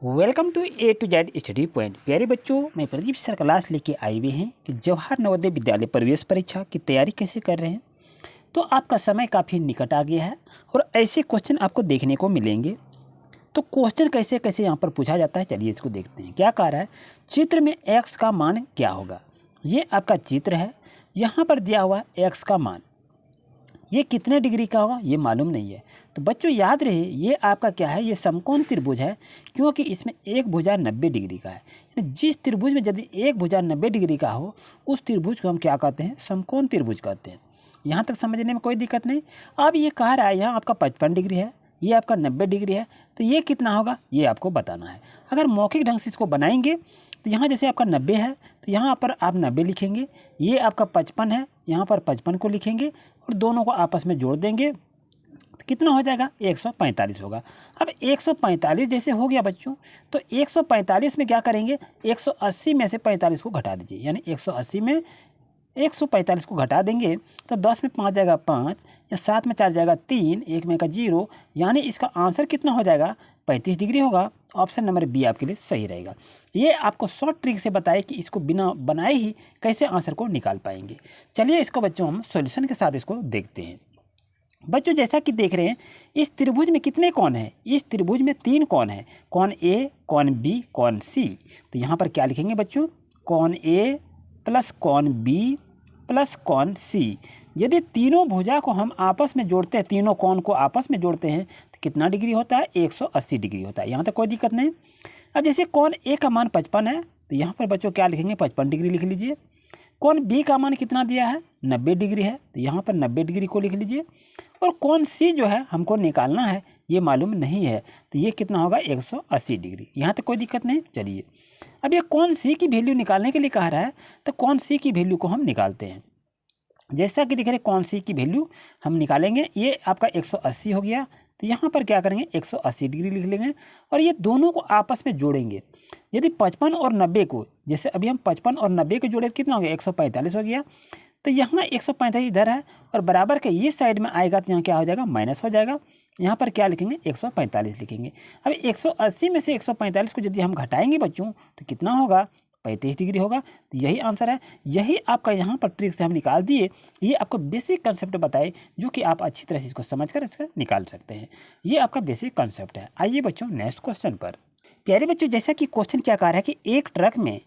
Welcome to A to Z study point. प्यारे बच्चों, मैं प्रदीप सर क्लास लेके आए हुए हैं कि जवाहर नवोदय विद्यालय प्रवेश परीक्षा की तैयारी कैसे कर रहे हैं। तो आपका समय काफ़ी निकट आ गया है और ऐसे क्वेश्चन आपको देखने को मिलेंगे। तो क्वेश्चन कैसे कैसे यहाँ पर पूछा जाता है, चलिए इसको देखते हैं। क्या कह रहा है, चित्र में x का मान क्या होगा। ये आपका चित्र है, यहाँ पर दिया हुआ x का मान, ये कितने डिग्री का होगा ये मालूम नहीं है। तो बच्चों याद रहे, ये आपका क्या है, ये समकोण त्रिभुज है, क्योंकि इसमें एक भुजा 90 डिग्री का है। यानी जिस त्रिभुज में यदि एक भुजा 90 डिग्री का हो, उस त्रिभुज को हम क्या कहते हैं, समकोण त्रिभुज कहते हैं। यहाँ तक समझने में कोई दिक्कत नहीं। अब ये कह रहा है यहाँ आपका 55 डिग्री है, ये आपका 90 डिग्री है, तो ये कितना होगा ये आपको बताना है। अगर मौखिक ढंग से इसको बनाएंगे तो यहाँ जैसे आपका 90 है तो यहाँ पर आप 90 लिखेंगे, ये आपका 55 है, यहाँ पर 55 को लिखेंगे और दोनों को आपस में जोड़ देंगे तो कितना हो जाएगा, 145 होगा। अब 145 जैसे हो गया बच्चों, तो 145 में क्या करेंगे, 180 में से 45 को घटा दीजिए, यानी 180 में 145 को घटा देंगे तो 10 में 5 जाएगा 5, या 7 में 4 जाएगा 3, 1 में का 0, यानी इसका आंसर कितना हो जाएगा, 35 डिग्री होगा। ऑप्शन नंबर बी आपके लिए सही रहेगा। ये आपको शॉर्ट ट्रिक से बताए कि इसको बिना बनाए ही कैसे आंसर को निकाल पाएंगे। चलिए इसको बच्चों हम सॉल्यूशन के साथ इसको देखते हैं। बच्चों जैसा कि देख रहे हैं, इस त्रिभुज में कितने कोण हैं, इस त्रिभुज में 3 कोण हैं, कोण ए, कोण बी, कोण सी। तो यहाँ पर क्या लिखेंगे बच्चों, कोण ए प्लस कोण बी प्लस कोण सी। यदि तीनों भुजा को हम आपस में जोड़ते हैं, तीनों कोण को आपस में जोड़ते हैं तो कितना डिग्री होता है, 180 डिग्री होता है। यहाँ तक कोई दिक्कत नहीं। अब जैसे कोण ए का मान 55 है तो यहाँ पर बच्चों क्या लिखेंगे, 55 डिग्री लिख लीजिए। कोण बी का मान कितना दिया है, 90 डिग्री है, तो यहाँ पर 90 डिग्री को लिख लीजिए। और कोण सी जो है हमको निकालना है, ये मालूम नहीं है, तो ये कितना होगा, 180 डिग्री। यहाँ तक कोई दिक्कत नहीं। चलिए अब ये कोण सी की वैल्यू निकालने के लिए कह रहा है, तो कोण सी की वैल्यू को हम निकालते हैं। जैसा कि दिख रहे कोण सी की वैल्यू हम निकालेंगे, ये आपका 180 हो गया, तो यहाँ पर क्या करेंगे, 180 डिग्री लिख लेंगे और ये दोनों को आपस में जोड़ेंगे। यदि 55 और 90 को, जैसे अभी हम 55 और 90 को जोड़े कितना हो गया, 145 हो गया। तो यहाँ 145 इधर है और बराबर के ये साइड में आएगा तो यहाँ क्या हो जाएगा, माइनस हो जाएगा। यहाँ पर क्या लिखेंगे, 145 लिखेंगे। अब 180 में से 145 को यदि हम घटाएंगे बच्चों तो कितना होगा, 35 डिग्री होगा। तो यही आंसर है, यही आपका यहाँ पर ट्रिक से हम निकाल दिए। ये आपको बेसिक कंसेप्ट बताए जो कि आप अच्छी तरह से इसको समझकर इसका निकाल सकते हैं। ये आपका बेसिक कंसेप्ट है। आइए बच्चों नेक्स्ट क्वेश्चन पर। प्यारे बच्चों जैसा कि क्वेश्चन क्या कह रहा है कि एक ट्रक में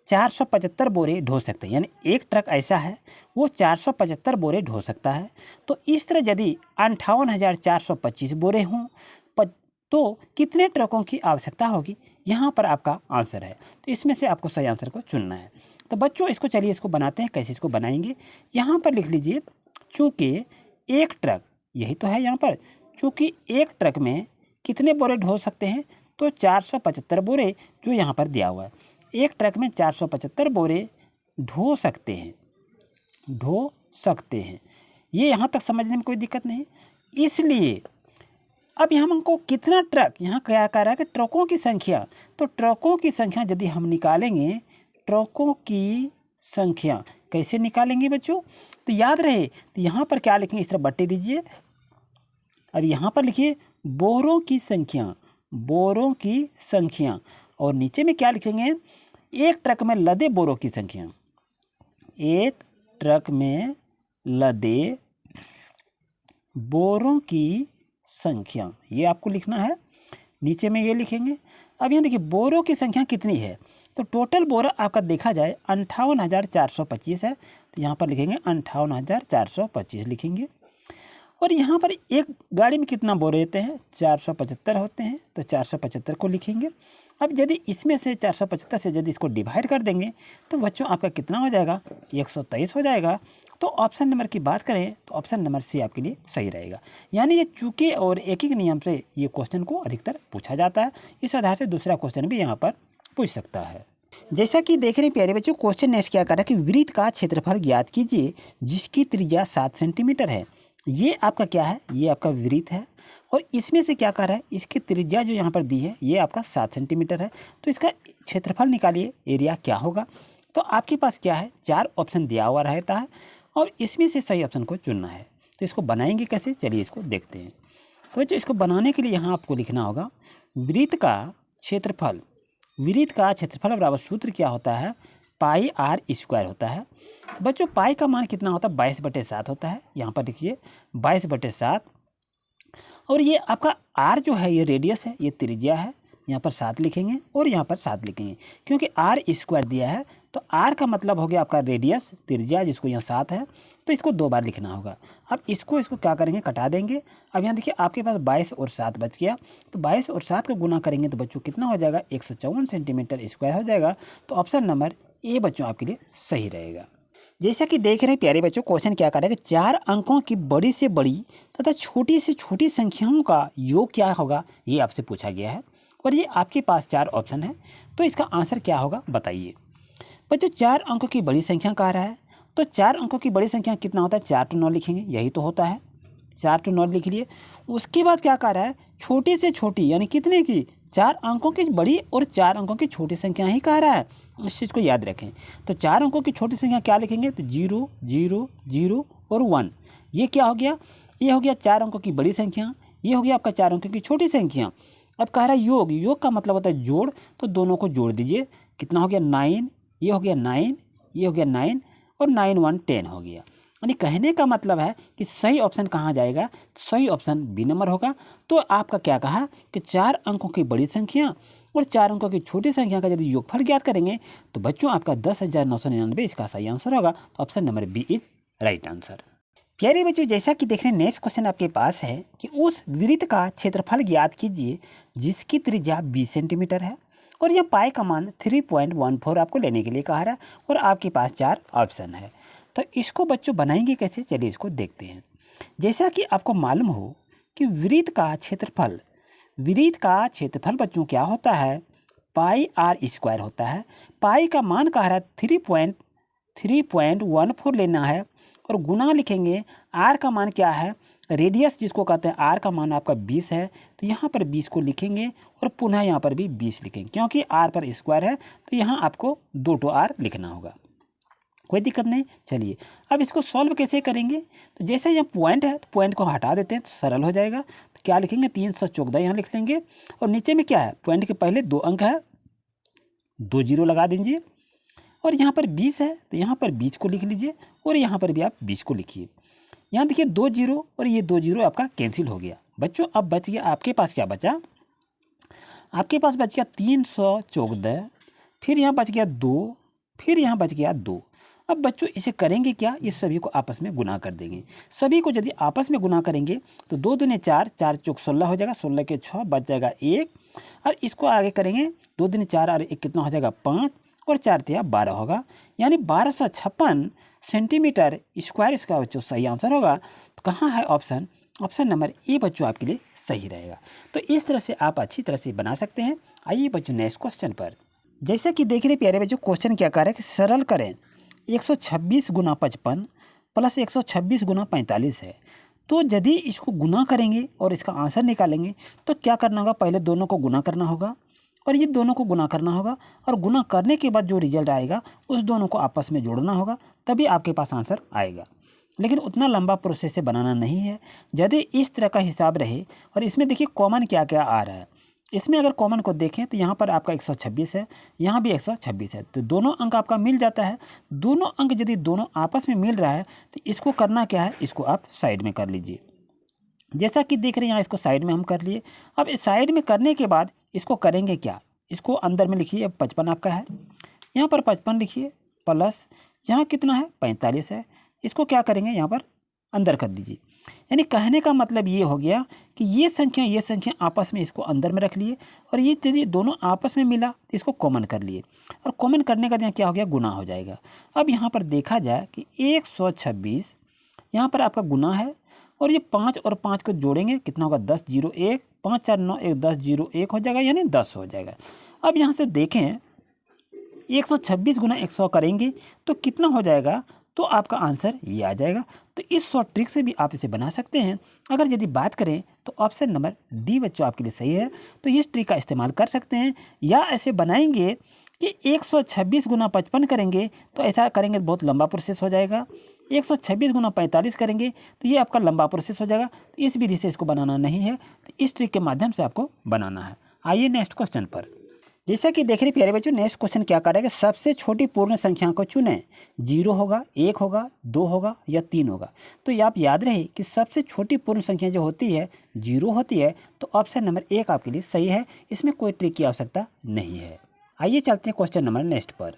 475 बोरे ढो सकते हैं, यानी एक ट्रक ऐसा है वो 475 बोरे ढो सकता है। तो इस तरह यदि 58,425 बोरे हों तो कितने ट्रकों की आवश्यकता होगी, यहाँ पर आपका आंसर है। तो इसमें से आपको सही आंसर को चुनना है। तो बच्चों इसको चलिए इसको बनाते हैं। कैसे इसको बनाएंगे, यहाँ पर लिख लीजिए, चूँकि एक ट्रक, यही तो है यहाँ पर, चूँकि एक ट्रक में कितने बोरे ढो सकते हैं, तो 475 बोरे जो यहाँ पर दिया हुआ है। एक ट्रक में 475 बोरे ढो सकते हैं, ये यहाँ तक समझने में कोई दिक्कत नहीं। इसलिए अब यहाँ हमको कितना ट्रक, यहाँ क्या कह रहा है कि ट्रकों की संख्या, तो ट्रकों की संख्या यदि हम निकालेंगे, ट्रकों की संख्या कैसे निकालेंगे बच्चों, तो याद रहे, तो यहाँ पर क्या लिखेंगे, इस तरह बट्टे दीजिए। अब यहाँ पर लिखिए बोरों की संख्या, और नीचे में क्या लिखेंगे, एक ट्रक में लदे बोरों की संख्या, एक ट्रक में लदे बोरों की संख्या, ये आपको लिखना है। नीचे में ये लिखेंगे। अब यहाँ देखिए बोरों की संख्या कितनी है, तो टोटल बोरा आपका देखा जाए 58,425 है, तो यहाँ पर लिखेंगे 58,425 लिखेंगे। और यहाँ पर एक गाड़ी में कितना बोरे होते हैं, 475 होते हैं, तो 475 को लिखेंगे। अब यदि इसमें से 475 से यदि इसको डिवाइड कर देंगे तो बच्चों आपका कितना हो जाएगा, 123 हो जाएगा। तो ऑप्शन नंबर की बात करें तो ऑप्शन नंबर सी आपके लिए सही रहेगा। यानी ये चूके और एक ही नियम से ये क्वेश्चन को अधिकतर पूछा जाता है। इस आधार से दूसरा क्वेश्चन भी यहाँ पर पूछ सकता है। जैसा कि देख रहे हैं प्यारे बच्चों, क्वेश्चन नेक्स्ट क्या कर रहा है कि वृत्त का क्षेत्रफल ज्ञात कीजिए जिसकी त्रिज्या 7 सेंटीमीटर है। ये आपका क्या है, ये आपका वृत्त है और इसमें से क्या कर रहा है, इसकी त्रिज्या जो यहाँ पर दी है ये आपका 7 सेंटीमीटर है। तो इसका क्षेत्रफल निकालिए, एरिया क्या होगा। तो आपके पास क्या है, 4 ऑप्शन दिया हुआ रहता है और इसमें से सही ऑप्शन को चुनना है। तो इसको बनाएंगे कैसे, चलिए इसको देखते हैं। तो बच्चों इसको बनाने के लिए यहाँ आपको लिखना होगा, वृत्त का क्षेत्रफल, वृत्त का क्षेत्रफल बराबर सूत्र क्या होता है, पाई आर स्क्वायर होता है। बच्चों पाई का मान कितना होता है, 22/7 होता है। यहाँ पर देखिए 22/7, और ये आपका आर जो है ये रेडियस है, ये त्रिज्या है। यहाँ पर 7 लिखेंगे और यहाँ पर 7 लिखेंगे, क्योंकि आर स्क्वायर दिया है तो आर का मतलब हो गया आपका रेडियस, त्रिज्या जिसको यहाँ 7 है, तो इसको 2 बार लिखना होगा। अब इसको क्या करेंगे, कटा देंगे। अब यहाँ देखिए आपके पास 22 और 7 बच गया, तो 22 और 7 को गुना करेंगे तो बच्चों कितना हो जाएगा, 154 सेंटीमीटर स्क्वायर हो जाएगा। तो ऑप्शन नंबर ए बच्चों आपके लिए सही रहेगा। जैसा कि देख रहे हैं प्यारे बच्चों, क्वेश्चन क्या करेगा, 4 अंकों की बड़ी से बड़ी तथा छोटी से छोटी संख्याओं का योग क्या होगा, ये आपसे पूछा गया है। और ये आपके पास 4 ऑप्शन है, तो इसका आंसर क्या होगा बताइए। बच्चों 4 अंकों की बड़ी संख्या कह रहा है, तो 4 अंकों की बड़ी संख्या कितना होता है, 4 to 9 लिखेंगे, यही तो होता है, 4 to 9 लिख लिए। उसके बाद क्या कह रहा है, छोटी से छोटी, यानी कितने की, 4 अंकों की बड़ी और 4 अंकों की छोटी संख्या ही कह रहा है, इस चीज़ को याद रखें। तो 4 अंकों की छोटी संख्या क्या लिखेंगे, तो 0 0 0 और 1। ये क्या हो गया, ये हो गया 4 अंकों की बड़ी संख्या, ये हो गया आपका 4 अंकों की छोटी संख्या। अब कह रहा है योग, योग का मतलब होता है जोड़, तो दोनों को जोड़ दीजिए, कितना हो गया 9, ये हो गया 9, ये हो गया 9 और 9 1 10 हो गया। यानी कहने का मतलब है कि सही ऑप्शन कहाँ जाएगा, सही ऑप्शन बी नंबर होगा। तो आपका क्या कहा कि 4 अंकों की बड़ी संख्या और 4 अंकों की छोटी संख्या का यदि योगफल ज्ञात करेंगे तो बच्चों आपका 10,999 इसका सही आंसर होगा। तो option number B is right answer. प्यारे बच्चों जैसा कि देख रहे हैं, नेक्स्ट क्वेश्चन आपके पास है कि उस वृत्त का क्षेत्रफल ज्ञात कीजिए जिसकी त्रिज्या 20 सेंटीमीटर है और यह पाई का मान 3.14 आपको लेने के लिए कहा रहा है, और आपके पास 4 ऑप्शन है। तो इसको बच्चों बनाएंगे कैसे, चलिए इसको देखते हैं। जैसा कि आपको मालूम हो कि वृत्त का क्षेत्रफल बच्चों क्या होता है, पाई आर स्क्वायर होता है। पाई का मान कह रहा है 3.14 लेना है, और गुना लिखेंगे, आर का मान क्या है, रेडियस जिसको कहते हैं, आर का मान आपका 20 है, तो यहाँ पर 20 को लिखेंगे और पुनः यहाँ पर भी 20 लिखेंगे, क्योंकि आर पर स्क्वायर है तो यहाँ आपको 2 to r लिखना होगा, कोई दिक्कत नहीं। चलिए अब इसको सॉल्व कैसे करेंगे, तो जैसे यहाँ पॉइंट है तो पॉइंट को हटा देते हैं तो सरल हो जाएगा। तो क्या लिखेंगे, 314 यहाँ लिख लेंगे, और नीचे में क्या है, पॉइंट के पहले 2 अंक है, 2 0 लगा दीजिए, और यहाँ पर 20 है तो यहाँ पर 20 को लिख लीजिए, और यहाँ पर भी आप 20 को लिखिए। यहाँ देखिए 2 0 और ये 2 0 आपका कैंसिल हो गया। बच्चों अब बच गया आपके पास, क्या बचा, आपके पास बच गया 314, फिर यहाँ बच गया 2, फिर यहाँ बच गया 2। अब बच्चों इसे करेंगे क्या, इस सभी को आपस में गुना कर देंगे। सभी को यदि आपस में गुना करेंगे तो 2 दूने 4, 4 चौक 16 हो जाएगा, 16 के 6 बच जाएगा 1, और इसको आगे करेंगे 2 दूने 4 और 1 कितना हो जाएगा 5, और 4 तिया 12 होगा, यानी 1256 सेंटीमीटर स्क्वायर इसका बच्चों सही आंसर होगा। तो कहाँ है ऑप्शन, ऑप्शन नंबर ए बच्चों आपके लिए सही रहेगा। तो इस तरह से आप अच्छी तरह से बना सकते हैं। आइए बच्चों नेक्स्ट क्वेश्चन पर। जैसा कि देख रहे प्यारे बच्चों, क्वेश्चन क्या कर रहा है कि सरल करें, 126 गुना 55 प्लस 126 गुना 45 है। तो यदि इसको गुना करेंगे और इसका आंसर निकालेंगे तो क्या करना होगा, पहले दोनों को गुना करना होगा और ये दोनों को गुना करना होगा, और गुना करने के बाद जो रिजल्ट आएगा उस दोनों को आपस में जोड़ना होगा, तभी आपके पास आंसर आएगा। लेकिन उतना लंबा प्रोसेस से बनाना नहीं है। यदि इस तरह का हिसाब रहे, और इसमें देखिए कॉमन क्या क्या आ रहा है, इसमें अगर कॉमन को देखें तो यहाँ पर आपका 126 है, यहाँ भी 126 है, तो दोनों अंक आपका मिल जाता है। दोनों अंक यदि दोनों आपस में मिल रहा है तो इसको करना क्या है, इसको आप साइड में कर लीजिए। जैसा कि देख रहे हैं यहाँ इसको साइड में हम कर लिए। अब इस साइड में करने के बाद इसको करेंगे क्या, इसको अंदर में लिखिए, 55 आपका है, यहाँ पर 55 लिखिए, प्लस यहाँ कितना है 45 है, इसको क्या करेंगे यहाँ पर अंदर कर दीजिए। यानी कहने का मतलब ये हो गया कि ये संख्या आपस में इसको अंदर में रख लिए, और ये यदि दोनों आपस में मिला तो इसको कॉमन कर लिए, और कॉमन करने का यहाँ क्या हो गया, गुना हो जाएगा। अब यहाँ पर देखा जाए कि 126 यहाँ पर आपका गुना है, और ये 5 और 5 को जोड़ेंगे कितना होगा, 10 0 1, 5 4 9 1, 10 0 1 हो जाएगा, यानी 10 हो जाएगा। अब यहाँ से देखें 126 गुना 100 करेंगे तो कितना हो जाएगा, तो आपका आंसर ये आ जाएगा। तो इस शॉर्ट ट्रिक से भी आप इसे बना सकते हैं। अगर यदि बात करें तो ऑप्शन नंबर डी बच्चों आपके लिए सही है। तो इस ट्रिक का इस्तेमाल कर सकते हैं, या ऐसे बनाएंगे कि 126 गुना 55 करेंगे तो ऐसा करेंगे बहुत लंबा प्रोसेस हो जाएगा। 126 गुना 45 करेंगे तो ये आपका लंबा प्रोसेस हो जाएगा। तो इस विधि से इसको बनाना नहीं है, तो इस ट्रिक के माध्यम से आपको बनाना है। आइए नेक्स्ट क्वेश्चन पर। जैसा कि देख रहे प्यारे बच्चों, नेक्स्ट क्वेश्चन क्या कर रहा है कि सबसे छोटी पूर्ण संख्या को चुनें। 0 होगा, 1 होगा, 2 होगा या 3 होगा। तो आप याद रहे कि सबसे छोटी पूर्ण संख्या जो होती है 0 होती है, तो ऑप्शन नंबर 1 आपके लिए सही है। इसमें कोई ट्रिक की आवश्यकता नहीं है। आइए चलते हैं क्वेश्चन नंबर नेक्स्ट पर।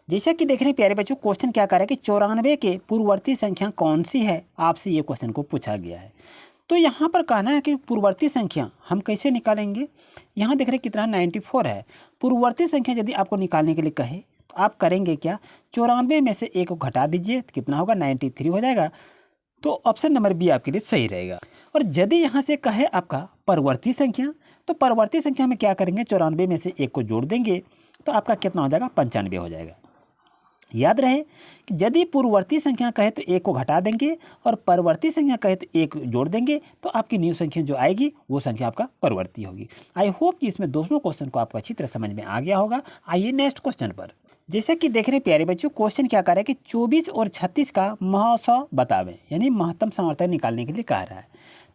जैसा कि देख रहे हैं प्यारे बच्चों, क्वेश्चन क्या कर रहा है कि 94 के पूर्ववर्ती संख्या कौन सी है, आपसे ये क्वेश्चन को पूछा गया है। तो यहाँ पर कहना है कि पूर्ववर्ती संख्या हम कैसे निकालेंगे। यहाँ देख रहे कितना 94 है। पूर्ववर्ती संख्या यदि आपको निकालने के लिए कहे तो आप करेंगे क्या, 94 में से 1 को घटा दीजिए तो कितना होगा, 93 हो जाएगा। तो ऑप्शन नंबर बी आपके लिए सही रहेगा। और यदि यहाँ से कहे आपका परवर्ती संख्या, तो परवर्ती संख्या में क्या करेंगे, 94 में से 1 को जोड़ देंगे तो आपका कितना हो जाएगा, 95 हो जाएगा। याद रहे कि यदि पूर्ववर्ती संख्या कहे तो 1 को घटा देंगे और परवर्ती संख्या कहे तो 1 जोड़ देंगे, तो आपकी न्यू संख्या जो आएगी वो संख्या आपका परवर्ती होगी। आई होप कि इसमें दोनों क्वेश्चन को आपको अच्छी तरह समझ में आ गया होगा। आइए नेक्स्ट क्वेश्चन पर। जैसे कि देख रहे हैं प्यारे बच्चों, क्वेश्चन क्या कर रहा है कि 24 और 36 का महत्व बतावें, यानी महत्तम सामर्थ्य निकालने के लिए कह रहा है।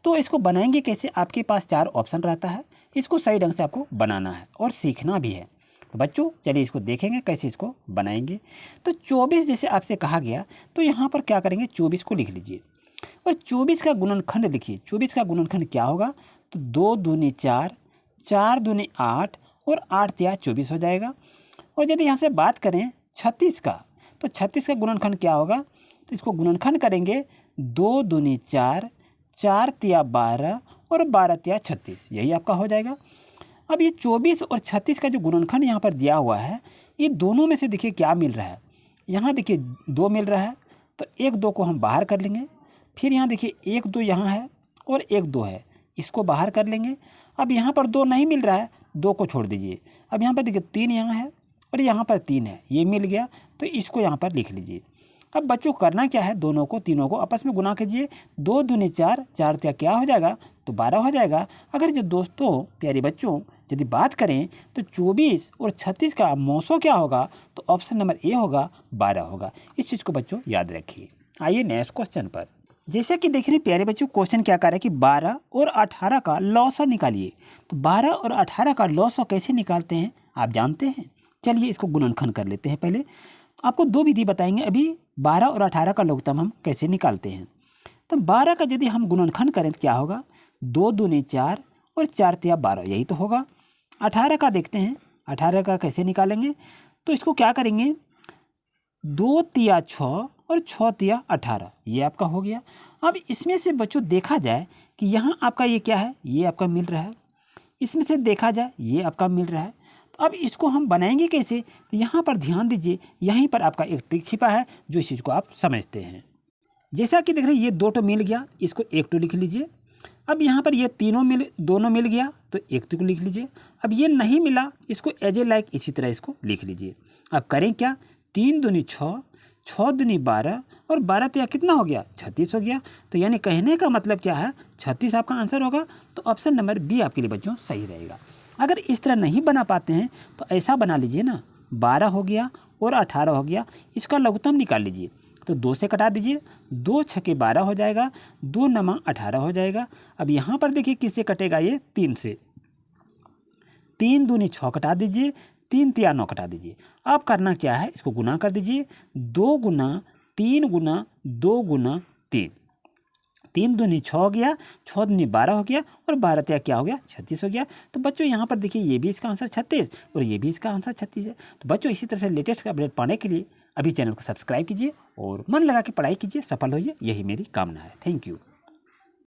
तो इसको बनाएंगे कैसे, आपके पास 4 ऑप्शन रहता है। इसको सही ढंग से आपको बनाना है और सीखना भी है। तो बच्चों चलिए इसको देखेंगे कैसे इसको बनाएंगे। तो 24 जैसे आपसे कहा गया, तो यहाँ पर क्या करेंगे, 24 को लिख लीजिए और 24 का गुणनखंड लिखिए। 24 का गुणनखंड क्या होगा, तो 2 दूनी 4, 4 दूनी 8 और 8 तिया 24 हो जाएगा। और यदि यहाँ से बात करें 36 का, तो 36 का गुणनखंड क्या होगा, तो इसको गुणनखंड करेंगे 2 दूनी 4, 4 तिया 12 और 12 तिया 36, यही आपका हो जाएगा। अब ये 24 और 36 का जो गुणनखंड यहाँ पर दिया हुआ है, ये दोनों में से देखिए क्या मिल रहा है। यहाँ देखिए 2 मिल रहा है, तो 1 2 को हम बाहर कर लेंगे। फिर यहाँ देखिए 1 2 यहाँ है और 1 2 है, इसको बाहर कर लेंगे। अब यहाँ पर 2 नहीं मिल रहा है, 2 को छोड़ दीजिए। अब यहाँ पर देखिए 3 यहाँ है और यहाँ पर 3 है, ये मिल गया, तो इसको यहाँ पर लिख लीजिए। अब बच्चों करना क्या है, दोनों को तीनों को आपस में गुना कीजिए। 2 दूनी 4, 4 तिया क्या हो जाएगा, तो 12 हो जाएगा। अगर जो दोस्तों प्यारे बच्चों यदि बात करें तो 24 और 36 का मौसो क्या होगा, तो ऑप्शन नंबर ए होगा, 12 होगा। इस चीज़ को बच्चों याद रखिए। आइए नेक्स्ट क्वेश्चन पर। जैसे कि देख रहे हैं प्यारे बच्चों, क्वेश्चन क्या कर रहा है कि 12 और 18 का लॉसर निकालिए। तो 12 और 18 का लॉसर कैसे निकालते हैं आप जानते हैं। चलिए इसको गुणनखंड कर लेते हैं। पहले आपको 2 विधि बताएंगे अभी, 12 और 18 का लघुत्तम हम कैसे निकालते हैं। तो 12 का यदि हम गुणनखंड करें तो क्या होगा, 2 दूनी 4 और 4 तिया 12, यही तो होगा। 18 का देखते हैं, 18 का कैसे निकालेंगे, तो इसको क्या करेंगे, 2 तिया 6 और 6 तिया 18, ये आपका हो गया। अब इसमें से बच्चों देखा जाए कि यहाँ आपका ये क्या है, ये आपका मिल रहा है। इसमें से देखा जाए ये आपका मिल रहा है। तो अब इसको हम बनाएंगे कैसे, तो यहाँ पर ध्यान दीजिए, यहीं पर आपका एक ट्रिक छिपा है जो इस चीज़ को आप समझते हैं। जैसा कि देख रहे हैं ये 2 तो मिल गया, इसको 1 तो लिख लीजिए। अब यहाँ पर ये दोनों मिल गया, तो 1 तो लिख लीजिए। अब ये नहीं मिला, इसको एज ए लाइक इसी तरह इसको लिख लीजिए। अब करें क्या, 3 दूनी 6, 6 दूनी 12 और 12 तिया कितना हो गया, 36 हो गया। तो यानी कहने का मतलब क्या है, 36 आपका आंसर होगा। तो ऑप्शन नंबर बी आपके लिए बच्चों सही रहेगा। अगर इस तरह नहीं बना पाते हैं तो ऐसा बना लीजिए ना, 12 हो गया और 18 हो गया, इसका लघुत्तम निकाल लीजिए। तो 2 से कटा दीजिए, 2 छके 12 हो जाएगा, 2 नमा 18 हो जाएगा। अब यहाँ पर देखिए किससे कटेगा, ये 3 से। 3 दूनी 6 कटा दीजिए, 3 तिया 9 कटा दीजिए। अब करना क्या है, इसको गुना कर दीजिए, 2 गुना 3 गुना 2 गुना 3, 3 दूनी 6 हो गया, 6 दूनी 12 हो गया और 12 तिया क्या हो गया, 36 हो गया। तो बच्चों यहाँ पर देखिए ये भी इसका आंसर 36 और ये भी इसका आंसर 36 है। तो बच्चों इसी तरह से लेटेस्ट अपडेट पाने के लिए अभी चैनल को सब्सक्राइब कीजिए और मन लगा के पढ़ाई कीजिए, सफल होइए, यही मेरी कामना है। Thank you.